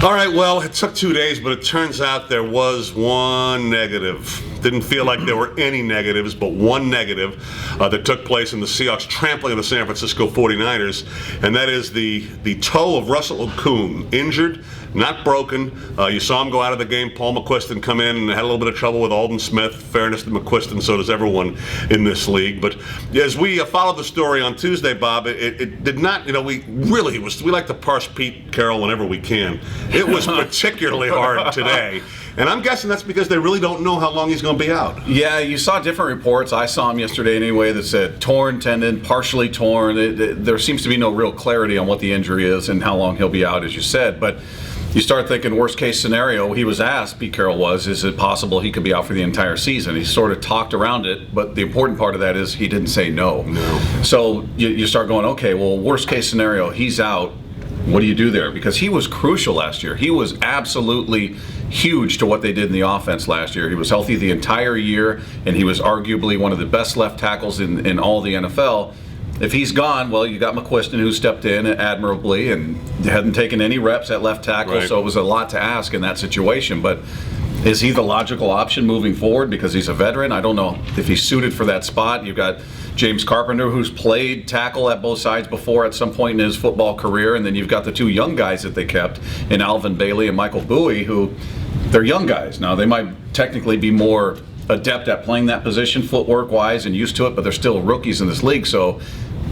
All right, well, it took 2 days, but it turns out there was one negative. Didn't feel like there were any negatives, but one negative that took place in the Seahawks trampling of the San Francisco 49ers, and that is the toe of Russell Okung, injured, not broken. You saw him go out of the game. Paul McQuiston come in and had a little bit of trouble with Alden Smith. Fairness to McQuiston, so does everyone in this league. But as we followed the story on Tuesday, Bob, it did not, we like to parse Pete Carroll whenever we can. It was particularly hard today. And I'm guessing that's because they really don't know how long he's going to be out. Yeah, you saw different reports. I saw him yesterday anyway that said torn tendon, partially torn. There seems to be no real clarity on what the injury is and how long he'll be out, as you said. But you start thinking worst case scenario. He was asked, Pete Carroll was, is it possible he could be out for the entire season? He sort of talked around it, but the important part of that is he didn't say no. So you start going, okay, well, worst case scenario, he's out. What do you do there? Because he was crucial last year. He was absolutely huge to what they did in the offense last year. He was healthy the entire year, and he was arguably one of the best left tackles in all the NFL. If he's gone, well, you got McQuiston, who stepped in admirably and hadn't taken any reps at left tackle, right. So it was a lot to ask in that situation. But is he the logical option moving forward because he's a veteran? I don't know if he's suited for that spot. You've got James Carpenter, who's played tackle at both sides before at some point in his football career, and then you've got the two young guys that they kept in Alvin Bailey and Michael Bowie, who they're young guys. Now, they might technically be more adept at playing that position footwork-wise and used to it, but they're still rookies in this league, so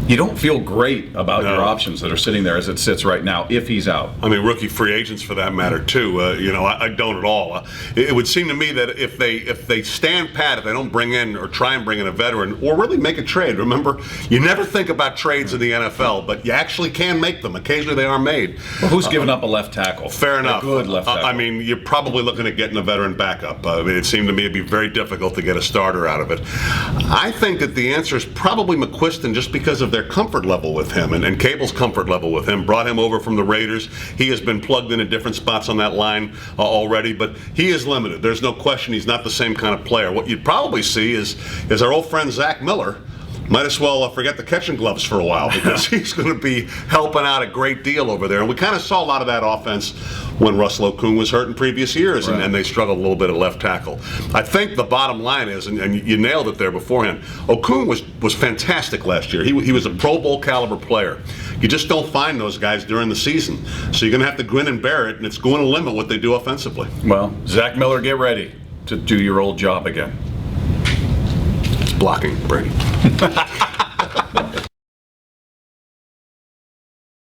you don't feel great about your options that are sitting there as it sits right now if he's out. I mean, rookie free agents for that matter too. I don't at all. It would seem to me that if they stand pat, if they don't bring in or try and bring in a veteran or really make a trade. Remember, you never think about trades in the NFL, but you actually can make them. Occasionally they are made. Well, who's giving up a left tackle? Fair enough. A good left tackle. I mean, you're probably looking at getting a veteran backup. It seemed to me it'd be very difficult to get a starter out of it. I think that the answer is probably McQuiston, just because of their comfort level with him and Cable's comfort level with him. Brought him over from the Raiders. He has been plugged in at different spots on that line already, but he is limited. There's no question he's not the same kind of player. What you'd probably see is our old friend Zach Miller. Might as well forget the catching gloves for a while, because he's going to be helping out a great deal over there. And we kind of saw a lot of that offense when Russell Okung was hurt in previous years, right. and they struggled a little bit at left tackle. I think the bottom line is, and you nailed it there beforehand, Okung was fantastic last year. He was a Pro Bowl caliber player. You just don't find those guys during the season. So you're going to have to grin and bear it, and it's going to limit what they do offensively. Well, Zach Miller, get ready to do your old job again. Blocking, Brady.